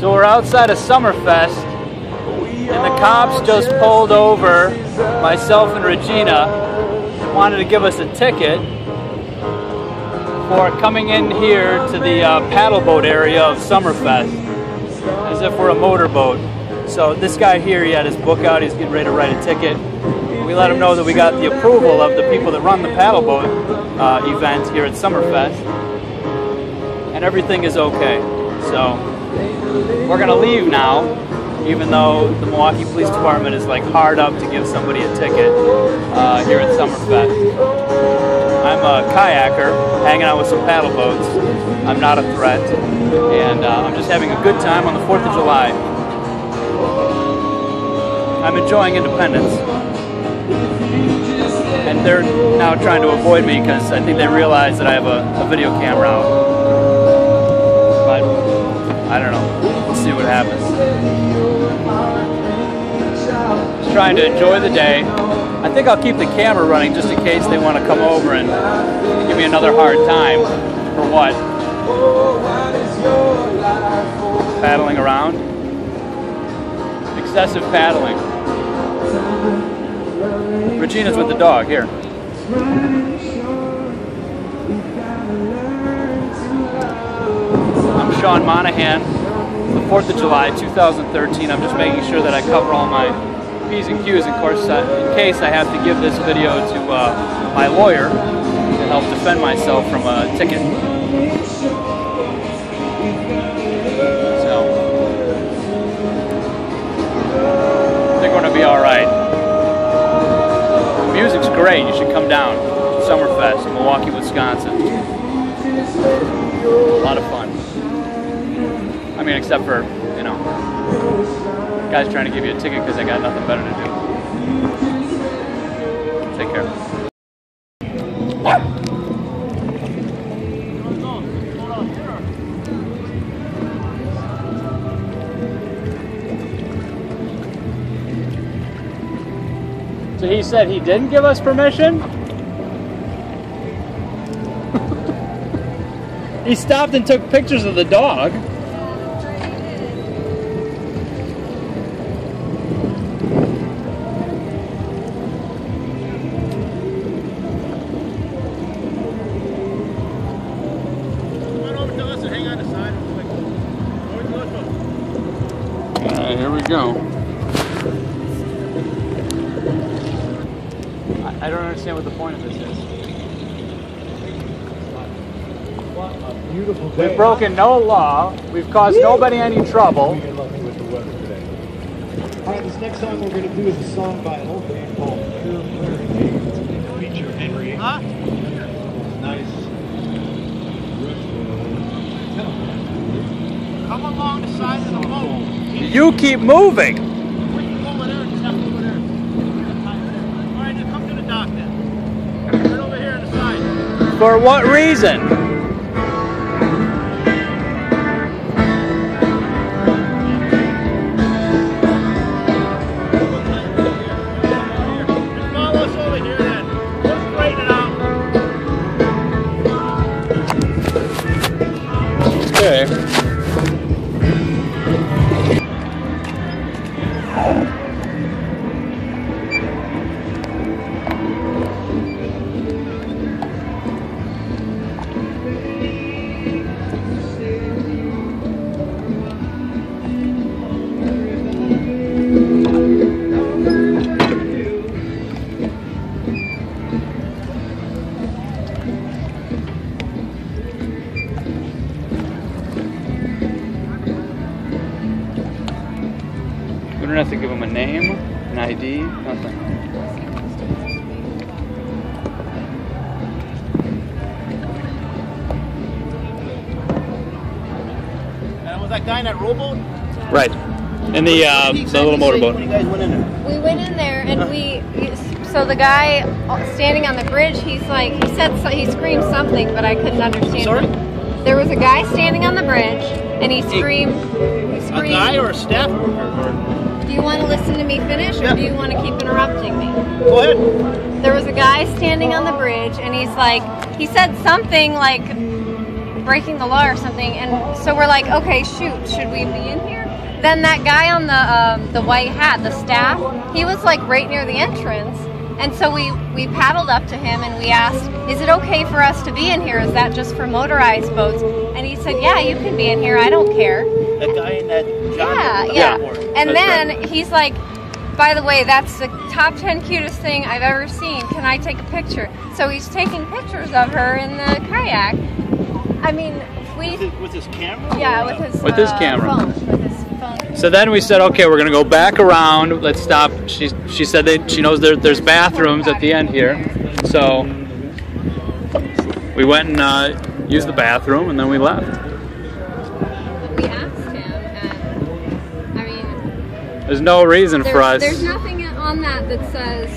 So we're outside of Summerfest, and the cops just pulled over myself and Regina, wanted to give us a ticket for coming in here to the paddle boat area of Summerfest, as if we're a motorboat. So this guy here, he had his book out, he's getting ready to write a ticket. We let him know that we got the approval of the people that run the paddle boat event here at Summerfest, and everything is okay. So we're gonna leave now, even though the Milwaukee Police Department is like hard up to give somebody a ticket here at Summerfest. I'm a kayaker, hanging out with some paddle boats. I'm not a threat, and I'm just having a good time on the 4th of July. I'm enjoying independence. And they're now trying to avoid me because I think they realize that I have a video camera out. But I don't know. We'll see what happens. Just trying to enjoy the day. I think I'll keep the camera running just in case they want to come over and give me another hard time. For what? Paddling around? Excessive paddling. Regina's with the dog, here. I'm Sean Monahan, the 4th of July, 2013. I'm just making sure that I cover all my P's and Q's, of course, in case I have to give this video to my lawyer to help defend myself from a ticket. So, they're going to be alright. Music's great. You should come down. Summerfest, Milwaukee, Wisconsin. A lot of fun. I mean, except for, you know, guys trying to give you a ticket because they got nothing better to do. Take care. So he said he didn't give us permission? He stopped and took pictures of the dog. Come on over to us and hang on the side. Here we go. I don't understand what the point of this is. What a beautiful day. We've broken no law. We've caused nobody any trouble. We get lucky with the weather today. All right, this next song we're going to do is a song by an old band called Pure Prairie. It's going to feature Henry. Huh? Nice. Come along the side of the boat. You keep moving. We can go over there and step over there. All right, then come to the dock then. Right over here on the side. For what reason? Just follow us over here then. We'll straighten it out. Okay. We don't have to give them a name, an ID, nothing. Was that guy in that rowboat? Right. In the little motorboat. When you guys went in there? We went in there and so the guy standing on the bridge, he's like, he screamed something, but I couldn't understand. Sorry? There was a guy standing on the bridge and he screamed. A guy or a staff worker? Or? Do you want to listen to me finish or do you want to keep interrupting me? Go ahead. There was a guy standing on the bridge and he's like, he said something like, breaking the law or something. And so we're like, okay, shoot, should we be in here? Then that guy on the white hat, the staff, he was like right near the entrance. And so we paddled up to him and we asked, is it okay for us to be in here? Is that just for motorized boats? And he said, yeah, you can be in here. I don't care. That guy in that John. Yeah. And then he's like, by the way, that's the top 10 cutest thing I've ever seen. Can I take a picture? So he's taking pictures of her in the kayak. I mean, with his camera? Yeah, with his camera. Phone, with his phone. So then we said, okay, we're gonna go back around. Let's stop. She said that she knows there's bathrooms at the end here. So we went and used the bathroom, and then we left. We asked him, and I mean, there's no reason for us. There's nothing on that says,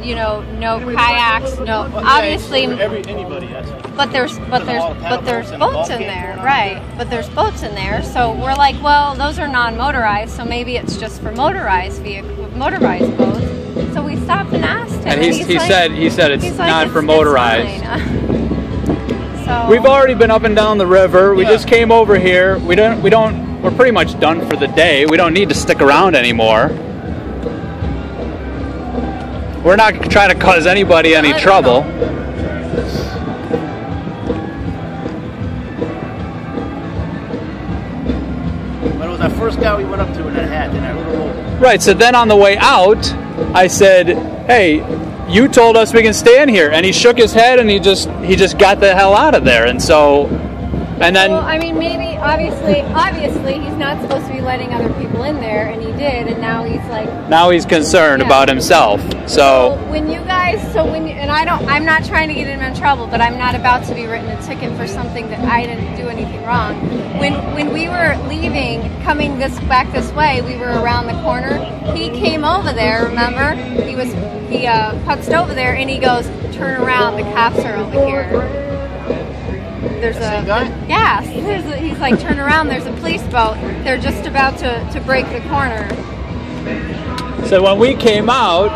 you know, no kayaks, no. Obviously, anybody. but there's boats in there, right? But there's boats in there, so we're like, well, those are non-motorized, so maybe it's just for motorized boats. So we stopped and asked him. And he said it's not for motorized. So we've already been up and down the river. We just came over here. We're pretty much done for the day. We don't need to stick around anymore. We're not trying to cause anybody any trouble. But it was that first guy we went up to in that hat, in that little. Right, so then on the way out, I said, hey, you told us we can stay in here. And he shook his head and he just got the hell out of there. And so, and then... Well, I mean, maybe, obviously, he's not supposed to be letting other people in there, and he did, and now he's like... Now he's concerned about himself, so... I'm not trying to get him in trouble, but I'm not about to be written a ticket for something that I didn't do anything wrong. When we were leaving, coming back this way, we were around the corner, he came over there, remember? He putzed over there, and he goes, turn around, the cops are over here. There's he's like, turn around, there's a police boat. They're just about to break the corner. So when we came out,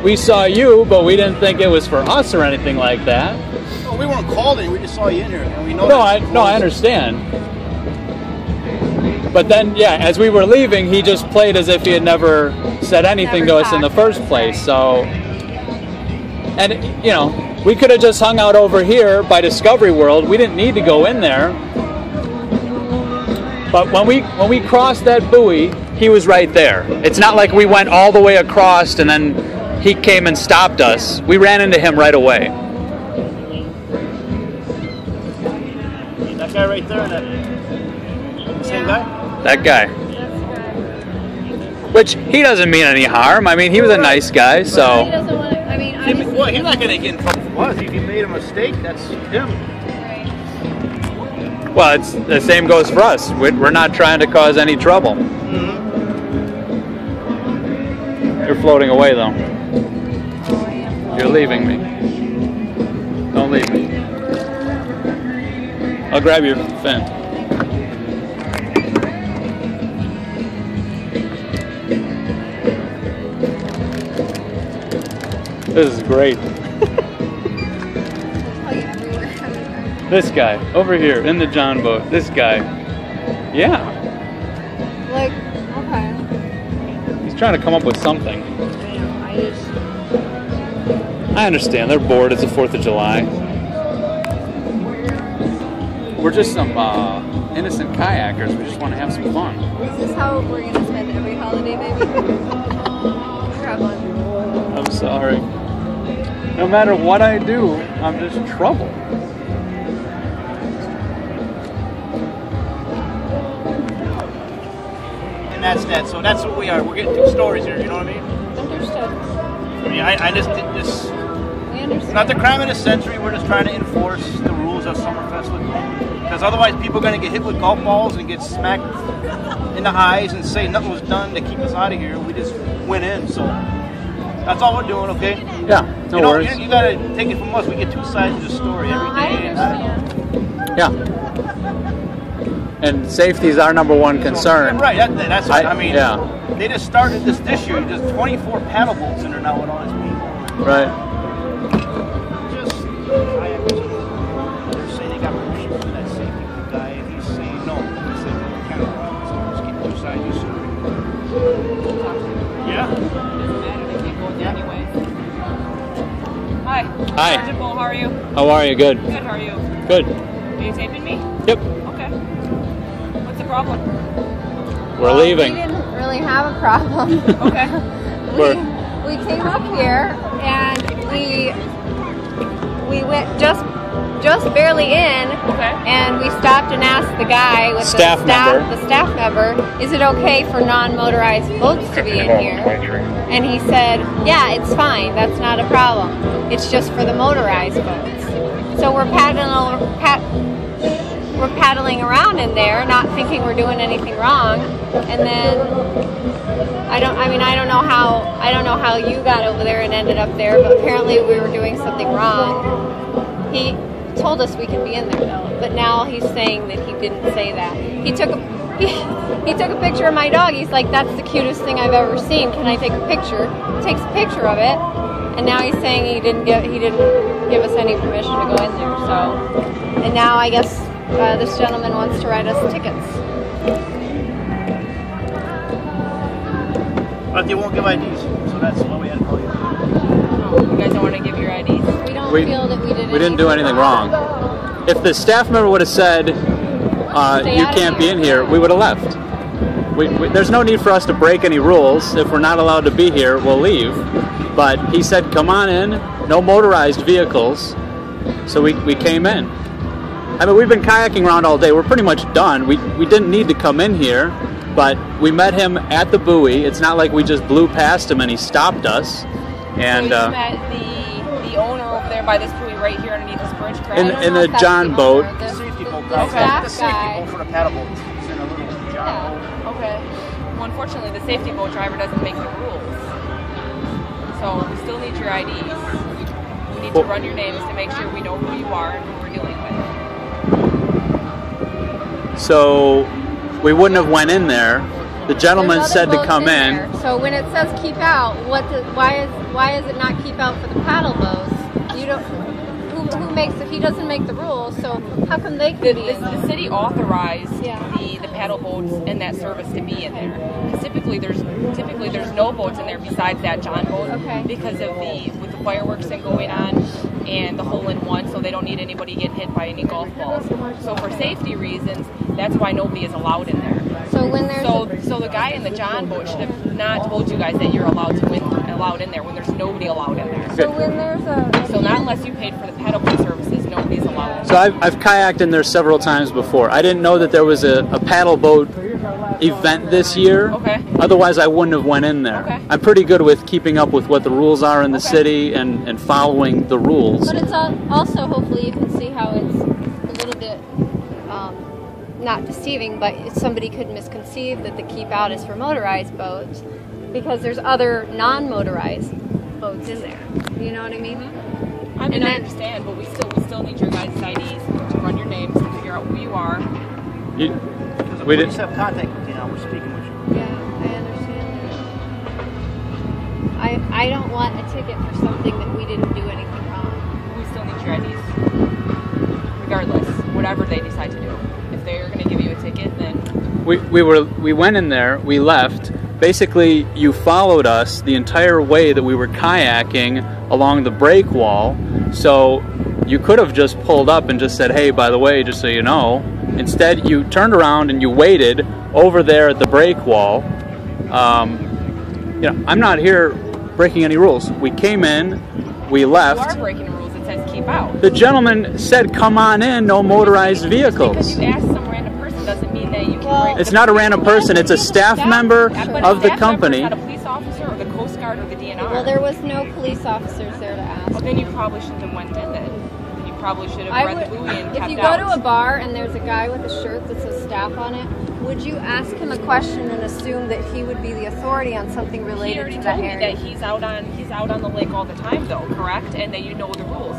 we saw you, but we didn't think it was for us or anything like that. No, we weren't called in, we just saw you in here. And we know I understand. But then, yeah, as we were leaving, he just played as if he had never said anything to us in the first place. So, and, you know, we could have just hung out over here by Discovery World. We didn't need to go in there. But when we crossed that buoy, he was right there. It's not like we went all the way across and then he came and stopped us. We ran into him right away. That guy right there, that same guy? That guy. Which, he doesn't mean any harm. I mean, he was a nice guy, so... He doesn't want to, I mean, Well, he's not going to get in trouble for us. If he made a mistake, that's him. Well, it's the same goes for us. We're not trying to cause any trouble. You're floating away, though. You're leaving me. Don't leave me. I'll grab your fin. This is great. This guy, over here, in the John boat. This guy. Yeah. Like, okay. He's trying to come up with something. I understand, they're bored, it's the 4th of July. We're just some innocent kayakers, we just want to have some fun. Is this how we're going to spend every holiday, baby? Grab one. I'm sorry. No matter what I do, I'm just trouble. And that's that. So that's what we are. We're getting two stories here. You know what I mean? Understood. I mean, I just did this. We understand. Not the crime of the century. We're just trying to enforce the rules of Summerfest with them. Because otherwise, people are going to get hit with golf balls and get smacked in the eyes and say nothing was done to keep us out of here. We just went in. So that's all we're doing. Okay? Yeah. No worries. You gotta take it from us. We get two sides of the story every day. Yeah. And safety is our number one concern. Right. That's what I mean. Yeah. They just started this year. There's 24 paddle boats in there now with all this people. Right. Just they're saying they got permission for that Hi. Sgt Bell, how are you? How are you? Good. Good, how are you? Good. Are you taping me? Yep. Okay. What's the problem? We're leaving. We didn't really have a problem. Okay. we came up here and we went just barely in, Okay. and we stopped and asked the guy with the staff member, is it okay for non-motorized boats to be in here? And he said, yeah, it's fine. That's not a problem. It's just for the motorized boats. So we're paddling around in there, not thinking we're doing anything wrong, and then I don't know how you got over there and ended up there, but apparently we were doing something wrong. He told us we could be in there though, but now he's saying that he didn't say that. He took a picture of my dog. He's like, that's the cutest thing I've ever seen. Can I take a picture? Takes a picture of it, and now he's saying he didn't give us any permission to go in there. So, and now I guess this gentleman wants to write us tickets. But they won't give IDs, so that's why we had to call you. Oh, you guys don't want to give your IDs? We don't feel that we didn't do anything wrong. If the staff member would have said, you can't be in here, we would have left. There's no need for us to break any rules. If we're not allowed to be here, we'll leave. But he said, come on in, no motorized vehicles. So we came in. I mean, we've been kayaking around all day. We're pretty much done. We didn't need to come in here, but we met him at the buoy. It's not like we just blew past him and he stopped us. And so you met the owner over there by this buoy right here underneath this bridge, correct? in the John boat. The safety boat. The staff The safety guy. boat for the paddle boat. It's in a little John boat. Okay. Well, unfortunately, the safety boat driver doesn't make the rules. So we still need your IDs. We need to run your names to make sure we know who you are and who we're dealing with. So we wouldn't have went in there. The gentleman There's said other to come boats in. there. So when it says keep out, why is it not keep out for the paddle boats? You don't. Who makes it? He doesn't make the rules. So how come they can be in there? The city authorized Yeah. the paddle boats and that service to be in there. Because typically there's no boats in there besides that John boat, Okay. because of with the fireworks thing going on and the hole-in-one, so they don't need anybody getting hit by any golf balls. So for safety reasons, that's why nobody is allowed in there. So when there's So the guy in the John boat should have not told you guys that you're allowed in there when there's nobody allowed in there. so when there's a So not unless you paid for the paddle boat services, nobody's allowed in So I've kayaked in there several times before. I didn't know that there was a paddle boat event this year. Okay. Otherwise, I wouldn't have went in there. Okay. I'm pretty good with keeping up with what the rules are in the city and following the rules. But it's also, hopefully, you can see how it's a little bit not deceiving, but somebody could misconceive that the keep out is for motorized boats because there's other non-motorized boats in there. You know what I mean? I mean, I understand, but we still need your guys' IDs to run your names to figure out who you are. Because the We police didn't- have contact with you now. We're speaking with you. Yeah, I understand that. I don't want a ticket for something that we didn't do anything wrong. We still need your IDs, regardless, whatever they decide to do. If they're going to give you a ticket, then We went in there, we left. Basically, you followed us the entire way that we were kayaking along the break wall. So you could have just pulled up and just said, hey, by the way, just so you know. Instead, you turned around and you waited over there at the break wall. I'm not here breaking any rules. We came in, we you are left. breaking the rules. It says keep out. The gentleman said, come on in, no motorized Because vehicles. you asked some random person doesn't mean that you can break It's the not a rules. random person, it's a staff member But of the staff member is company. not a police officer or the Coast Guard or the DNR. Well, there was no police officers there to ask. Well, then you probably shouldn't have went in then. You probably should have read the buoy and if kept you go out. to a bar and there's a guy with a shirt that says staff on it, would you ask him a question and assume that he would be the authority on something He related already to told that me area? that he's out on the lake all the time, though, correct? And that you know the rules.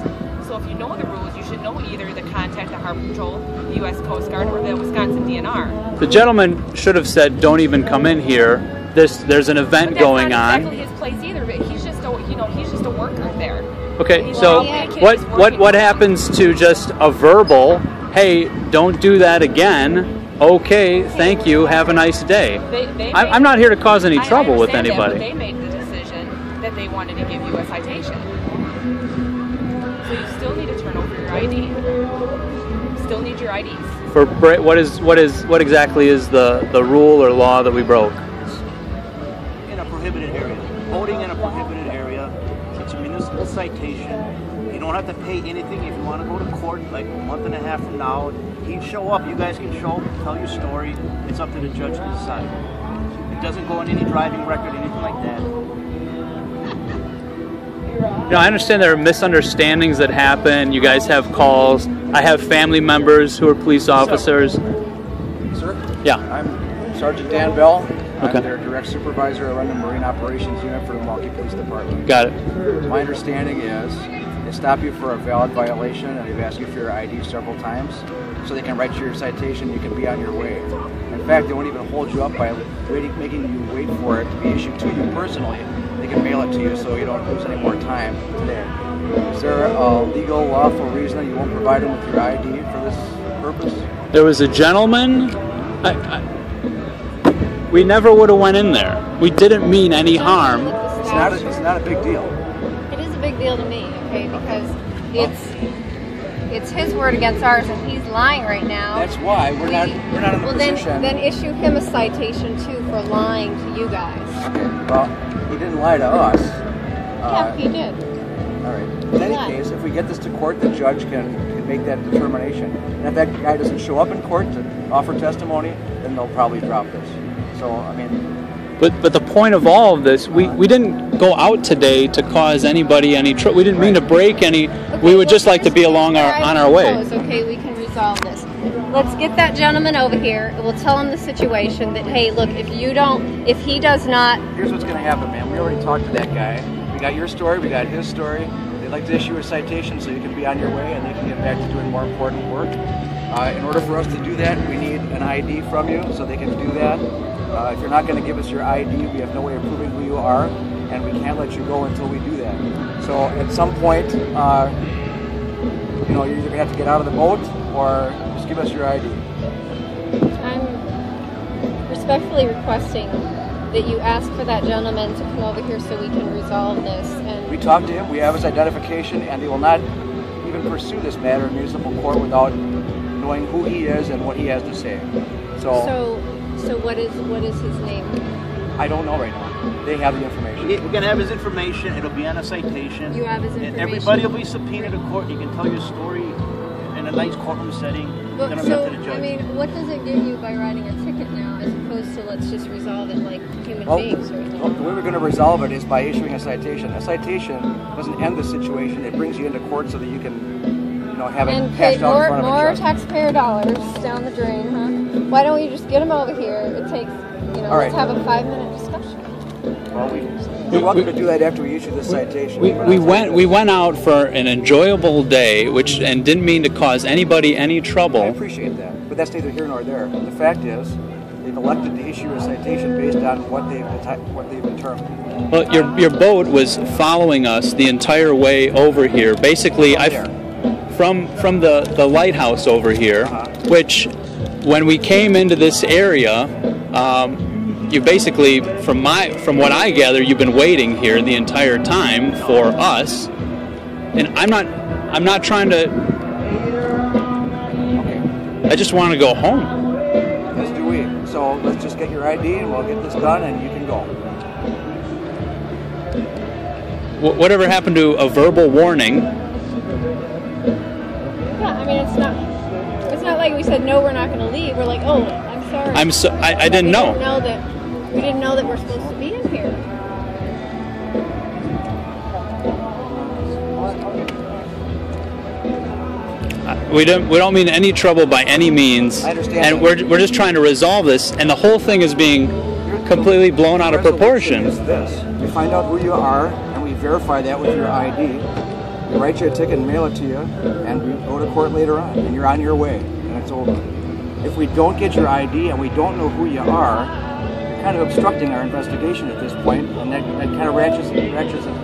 So if you know the rules, you should know either to contact the Harbor Patrol, the U.S. Coast Guard, or the Wisconsin DNR. The gentleman should have said, don't even come in here. There's an event But that's going not on. exactly his place either. But he's just a worker there. Okay, He's so not a kid, what he's what working. what happens to just a verbal, hey, don't do that again. Okay, thank you. Have a nice day. I'm not here to cause any trouble with I understand that, anybody. but they made the decision that they wanted to give you a citation. ID. Still need your IDs. For what exactly is the rule or law that we broke? In a prohibited area. Boating in a prohibited area. It's a municipal citation. You don't have to pay anything if you want to go to court like a month and a half from now. He'd show up. You guys can show up, tell your story. It's up to the judge to decide. It doesn't go on any driving record, anything like that. You know, I understand there are misunderstandings that happen. You guys have calls. I have family members who are police officers. Sir? Yeah. I'm Sgt Dan Bell. Okay. I'm their direct supervisor. I run the Marine Operations Unit for the Milwaukee Police Department. Got it. My understanding is they stop you for a valid violation and they've asked you for your ID several times so they can write you your citation. You can be on your way. In fact, they won't even hold you up by making you wait for it to be issued to you personally. They can mail it to you so you don't lose any more time today. Is there a legal, lawful reason that you won't provide them with your ID for this purpose? There was a gentleman. We never would have went in there. We didn't mean any harm. It's not a big deal. It is a big deal to me, okay, because it's his word against ours, and he's lying right now. That's why we're not in a position. Then issue him a citation too for lying to you guys. Okay. Well, he didn't lie to us. Yeah, he did. All right. In any case, if we get this to court, the judge can make that determination. And if that guy doesn't show up in court to offer testimony, then they'll probably drop this. So, I mean... But the point of all of this, we didn't go out today to cause anybody any trouble. We didn't mean to break any... Okay, we would just like to be along on our way. Okay, we can resolve this. Let's get that gentleman over here. We'll tell him the situation that, hey, look, if he does not... Here's what's going to happen, man. We already talked to that guy. We got your story, we got his story. They'd like to issue a citation so you can be on your way and they can get back to doing more important work. In order for us to do that, we need an ID from you so they can do that. If you're not going to give us your ID, we have no way of proving who you are, and we can't let you go until we do that. So at some point, you're either going to have to get out of the boat or just give us your ID. I'm respectfully requesting that you ask for that gentleman to come over here so we can resolve this. And we talked to him, we have his identification, and he will not even pursue this matter in municipal court without knowing who he is and what he has to say. So what is his name? I don't know right now. They have the information. We're going to have his information. It'll be on a citation. You have his information. And everybody will be subpoenaed to court. You can tell your story in a nice courtroom setting. But, up to the judge. I mean, what does it give you by writing a ticket now as opposed to let's just resolve it like human beings right now? Well, the way we're going to resolve it is by issuing a citation. A citation doesn't end the situation. It brings you into court so that you can, have it hashed out in front of a more judge. taxpayer dollars down the drain, huh? Why don't we just get him over here? It takes, let's have a 5-minute discussion. Well, you're welcome to do that after we issue this citation. We went out for an enjoyable day, and didn't mean to cause anybody any trouble. I appreciate that, but that's neither here nor there. The fact is, they've elected to issue a citation based on what they've determined. Well, your boat was following us the entire way over here. Basically, from the lighthouse over here, which when we came into this area, you basically, from what I gather, you've been waiting here the entire time for us, and I'm not trying to. Okay. I just want to go home. As do we. So let's just get your ID and we'll get this done, and you can go. Whatever happened to a verbal warning? Yeah, I mean it's not like we said no, we're not going to leave. We're like, oh, I'm sorry. I didn't know. We didn't know that we're supposed to be in here. We don't mean any trouble by any means. I understand. And we're just trying to resolve this, and the whole thing is being completely blown out of proportion. Is this. We find out who you are, and we verify that with your ID. We write you a ticket and mail it to you, and we go to court later on, and you're on your way, and it's over. If we don't get your ID and we don't know who you are, you're kind of obstructing our investigation at this point, and that kind of ratchets it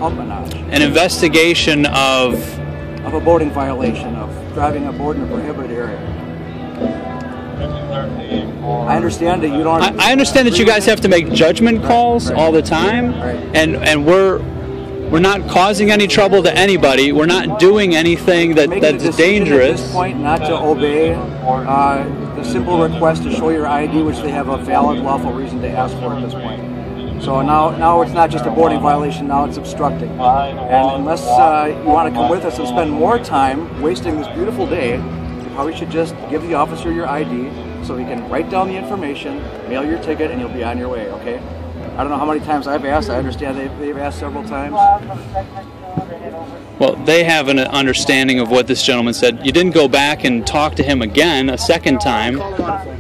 up a notch. An investigation of a boating violation, of driving a boat in a prohibited area. I understand that you don't... I understand that you guys have to make judgment calls all the time, right. and We're not causing any trouble to anybody. We're not doing anything that's dangerous. At this point, not to obey the simple request to show your ID, which they have a valid, lawful reason to ask for at this point. So now it's not just a boarding violation, now it's obstructing. And unless you want to come with us and spend more time wasting this beautiful day, you probably should just give the officer your ID so he can write down the information, mail your ticket, and you'll be on your way, okay? I don't know how many times I've asked. I understand they've asked several times. Well, they have an understanding of what this gentleman said. You didn't go back and talk to him again a second time. Call him on the phone.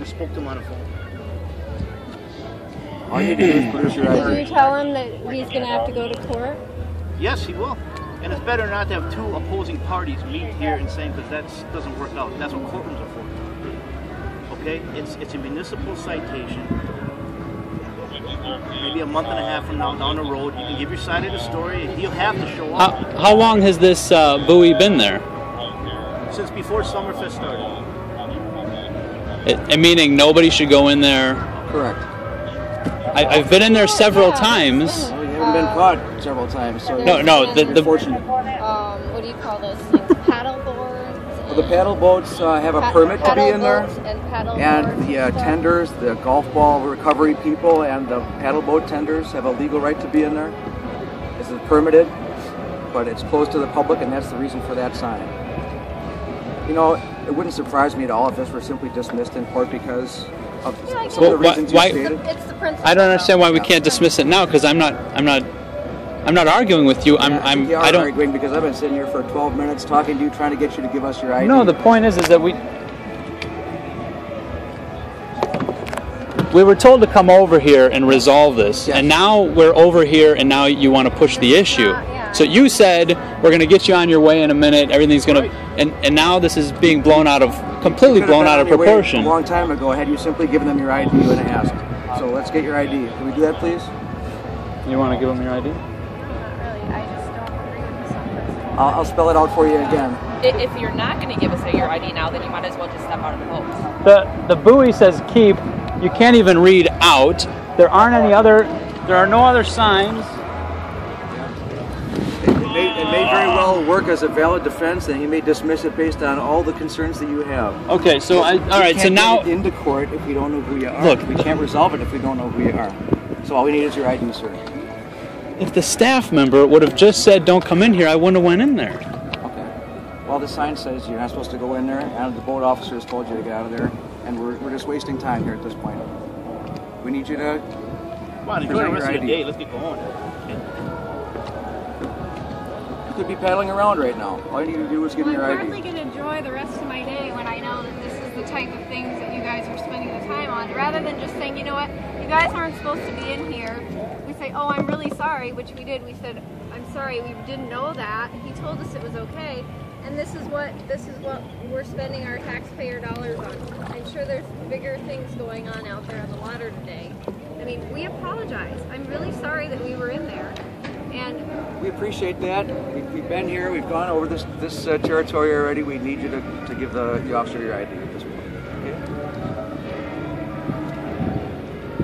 I spoke to him on the phone. All you need to do is produce your ID. Did you tell him that he's going to have to go to court? Yes, he will. And it's better not to have two opposing parties meet here and saying, because that doesn't work out. That's what courtrooms are for. Okay? It's a municipal citation. Maybe a month and a half from now down the road, you can give your side of the story, and he'll have to show up. How long has this buoy been there? Since before Summerfest started. Meaning nobody should go in there? Correct. I've been in there several times. Well, you haven't been caught several times, so No, you're fortunate. What do you call those things? Paddle boards? Well, the paddle boats have a permit to be in there. And the tenders, the golf ball recovery people, and the paddle boat tenders have a legal right to be in there. This is permitted, but it's closed to the public, and that's the reason for that sign. You know, it wouldn't surprise me at all if this were simply dismissed in court because of some of the reasons you stated. It's the principle. I don't understand why we can't dismiss it now, because I'm not arguing with you. You are arguing because I've been sitting here for 12 minutes talking to you, trying to get you to give us your ID. No, the point is that we were told to come over here and resolve this, Yes. and now we're over here, and now you want to push the issue. Yeah. So you said we're going to get you on your way in a minute. Everything's going to, and now this is being completely blown out of proportion. A long time ago, had you simply given them your ID when asked. So let's get your ID. Can we do that, please? You want to give them your ID? Not really. I just don't agree with the Summerfest. I'll spell it out for you again. If you're not going to give us your ID now, then you might as well just step out of the boat. The buoy says keep. You can't even read out. There are no other signs. It may very well work as a valid defense, and he may dismiss it based on all the concerns that you have. Okay, so all right. So now get into court if we don't know who you are. Look, we can't resolve it if we don't know who you are. So all we need is your ID, sir. if the staff member would have just said, "Don't come in here," I wouldn't have went in there. Okay. Well, the sign says you're not supposed to go in there, and the boat officer has told you to get out of there, and we're just wasting time here at this point. We need you to. Come on, enjoy the rest of the day. Let's get going. You could be paddling around right now. All you need to do is give me your I'm ID. hardly going to enjoy the rest of my day when I know that this is the type of things that you guys are spending the time on, rather than just saying, you know what, you guys aren't supposed to be in here. We say, oh, I'm really sorry, which we did. We said, I'm sorry, we didn't know that. He told us it was okay, and this is what we're spending our taxpayer dollars on. I'm sure there's bigger things going on out there on the water today. I mean, we apologize. I'm really sorry that we were in there. And we appreciate that. We've been here. We've gone over this territory already. We need you to give the officer your ID at this point. Okay?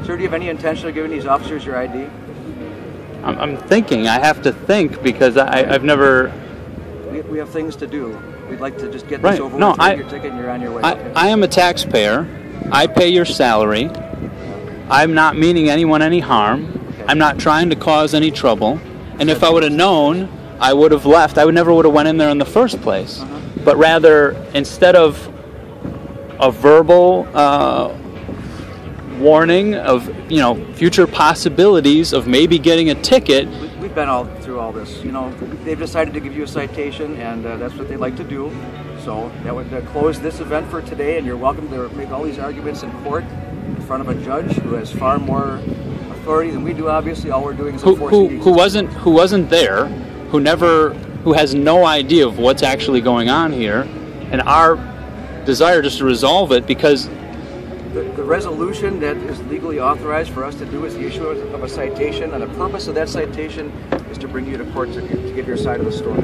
Sir, do you have any intention of giving these officers your ID? I'm thinking. I have to think because I've never. We have things to do. We'd like to just get Right. this over No, with. Take your ticket and you're on your way. Okay? I am a taxpayer. I pay your salary. I'm not meaning anyone any harm. Okay. I'm not trying to cause any trouble. And if I would have known, I would have left. I never would have went in there in the first place. But rather, instead of a verbal warning of future possibilities of maybe getting a ticket. We've been through all this. They've decided to give you a citation, and that's what they like to do. So that would close this event for today, and you're welcome to make all these arguments in court in front of a judge who has far more authority than we do. Obviously, all we're doing is enforcing who wasn't there, who has no idea of what's actually going on here, and our desire just to resolve it because the resolution that is legally authorized for us to do is the issuance of a citation, and the purpose of that citation is to bring you to court to give your side of the story.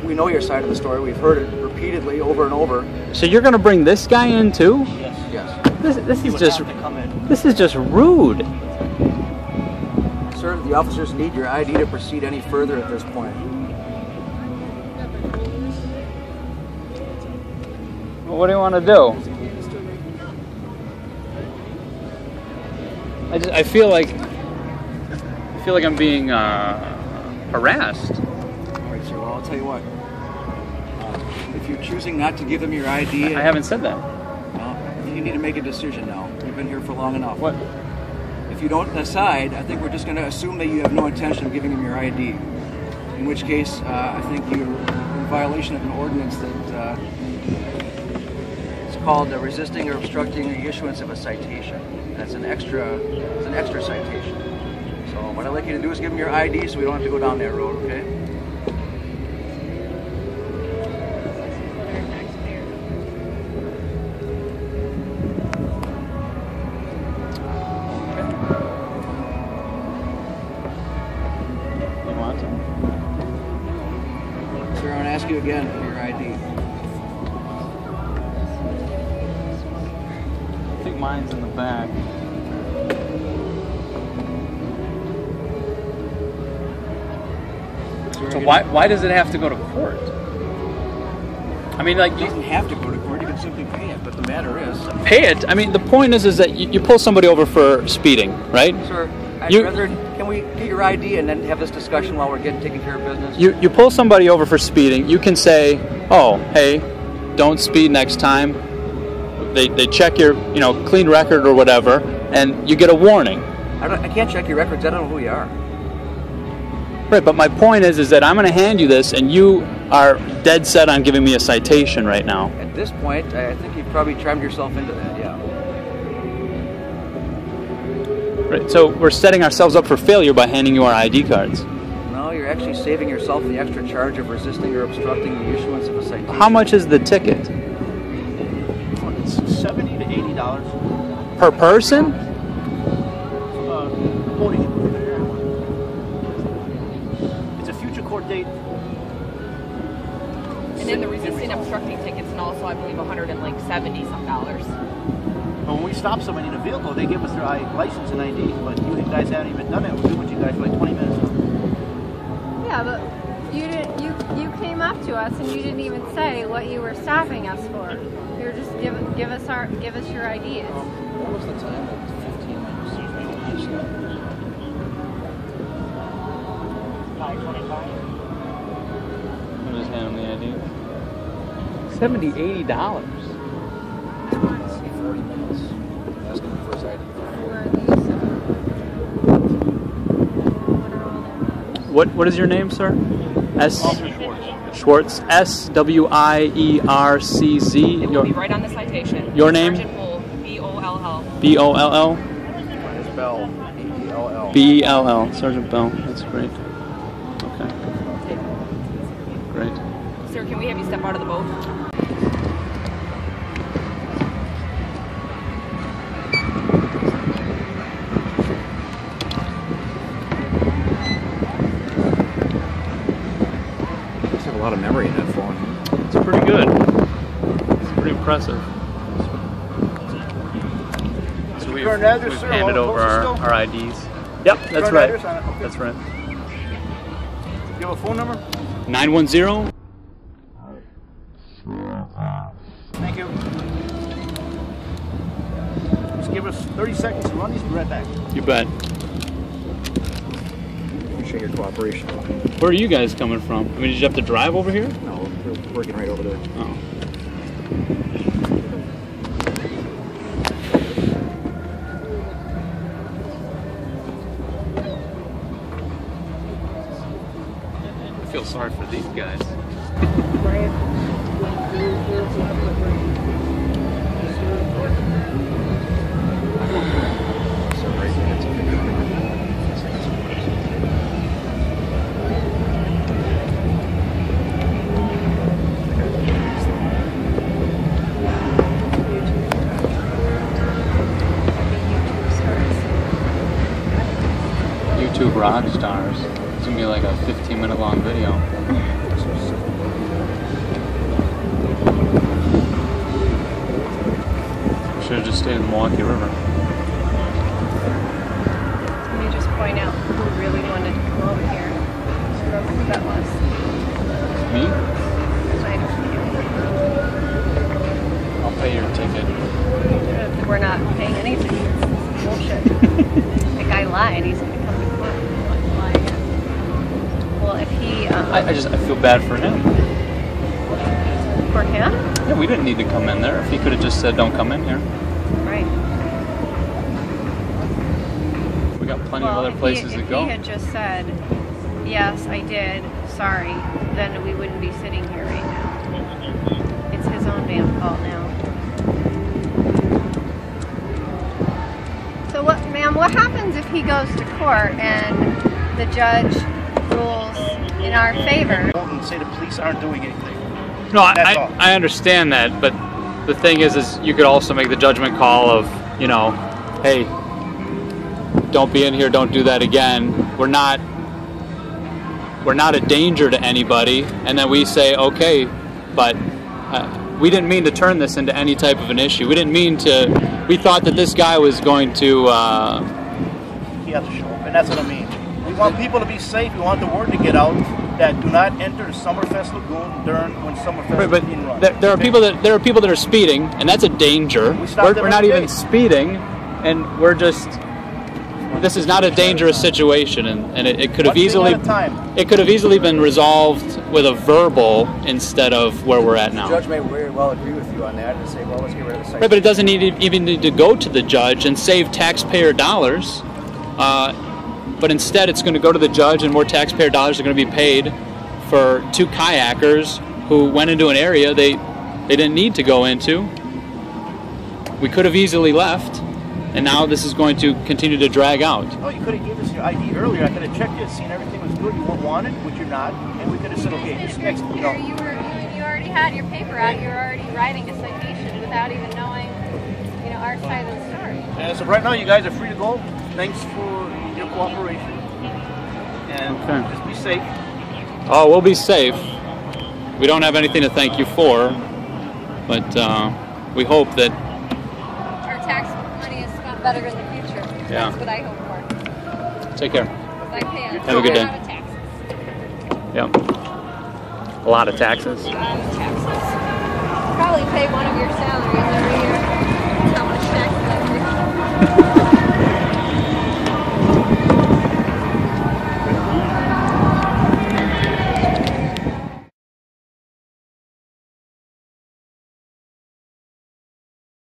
We know your side of the story. We've heard it repeatedly over and over. So you're going to bring this guy in too? Yes. This is just rude. Sir, the officers need your ID to proceed any further at this point. Well, what do you want to do? I feel like I'm being harassed. All right, sir. Well, I'll tell you what. If you're choosing not to give them your ID, I haven't said that. Well, you need to make a decision now. You've been here for long enough. What? If you don't decide, I think we're just going to assume that you have no intention of giving them your ID. In which case, I think you're in violation of an ordinance that it's called resisting or obstructing the issuance of a citation. That's an extra citation. So what I'd like you to do is give them your ID so we don't have to go down that road, okay? You want to? Sir, I'm going to ask you again for your ID. I think mine's in the back. So why does it have to go to court? I mean, like, It doesn't have to go to court. You can simply pay it. But the matter is, pay it. I mean, the point is that you pull somebody over for speeding, right? sir, can we get your ID and then have this discussion while we're taking care of business? You pull somebody over for speeding. You can say, "Oh, hey, don't speed next time." They check your clean record or whatever, and you get a warning. I can't check your records. I don't know who you are. Right, but my point is that I'm going to hand you this, and you are dead set on giving me a citation right now. At this point, I think you've probably trimmed yourself into that, yeah. Right, so we're setting ourselves up for failure by handing you our ID cards. No, you're actually saving yourself the extra charge of resisting or obstructing the issuance of a citation. How much is the ticket? It's $70 to $80. Per person? Quoting it. It's a future court date. And then the resisting obstructing tickets, and also I believe $170 some. But when we stop somebody in a vehicle, they give us their license and ID. But you guys haven't even done that. We've been with you guys for like 20 minutes. Yeah, but you came up to us and you didn't even say what you were stopping us for. You were just give us your IDs. What was the time? 15 minutes. 5:25. I'm just handing the ID. $70, $80. 40 minutes. Asking him for his ID. Where are these? What is your name, sir? Schwartz. SWIERCZ. It will be right on the citation. Your name? Sgt Bell. BOLL. BOLL. Mine is Bell. BELL. BELL. Sgt Bell. That's great. Okay. Great. Sir, can we have you step out of the boat? I have a lot of memory in that phone. It's pretty good. It's pretty impressive. So we've handed over our IDs. Yep, that's right. That's right. You have a phone number? 910. Thank you. Just give us 30 seconds to run these. Be right back. You bet. Appreciate your cooperation. Where are you guys coming from? I mean, did you have to drive over here? No, we're working right over there. Oh. I feel sorry for these guys. YouTube rock stars. It's gonna be like a 15-minute long video. Should have just stayed in the Milwaukee River. Can you just point out who really wanted to come over here. Whoever that was. Me? I don't know. I'll pay your ticket. We're not paying anything. Bullshit. The guy lied. He's going to come to court and lie again. Well, if he... I feel bad for him. For him? Yeah, we didn't need to come in there. If he could have just said, don't come in here. Right. We got plenty of other places to go. If he had just said, yes, I did, sorry, then we wouldn't be sitting here right now. It's his own damn fault now. So what, ma'am, what happens if he goes to court and the judge rules in our favor? And say the police aren't doing anything. No, I understand that, but the thing is you could also make the judgment call of, you know, hey, don't be in here, don't do that again. We're not a danger to anybody, and then we say, okay, but we didn't mean to turn this into any type of an issue. We didn't mean to. We thought that this guy was going to. He has to show up, and that's what I mean. We want people to be safe. We want the word to get out that do not enter the Summerfest Lagoon during when Summerfest is being run. There are people that are speeding, and that's a danger. We're not even speeding, and we're just. This is not a dangerous situation, and it could have easily been resolved with a verbal instead of where we're at now. The judge may very well agree with you on that and say, well, let's get rid of the citation. Right, but it doesn't even need to go to the judge and save taxpayer dollars. But instead, it's going to go to the judge, and more taxpayer dollars are going to be paid for two kayakers who went into an area they didn't need to go into. We could have easily left. And now this is going to continue to drag out. Oh, you could have given us your ID earlier. I could have checked it, seen everything was good. You weren't wanted, which you're not, and we could have said, okay, this next, you know. You already had your paper out. You were already writing a citation without even knowing, you know, our side of the story. And so right now, you guys are free to go. Thanks for your cooperation, and just be safe. Oh, we'll be safe. We don't have anything to thank you for, but we hope that our tax money is spent better in the future. Yeah. That's what I hope for. Take care. Have a good day. A lot of taxes. Yep. A lot of taxes. A lot of taxes. Probably pay one of your salaries every year. That's how much taxes I pay.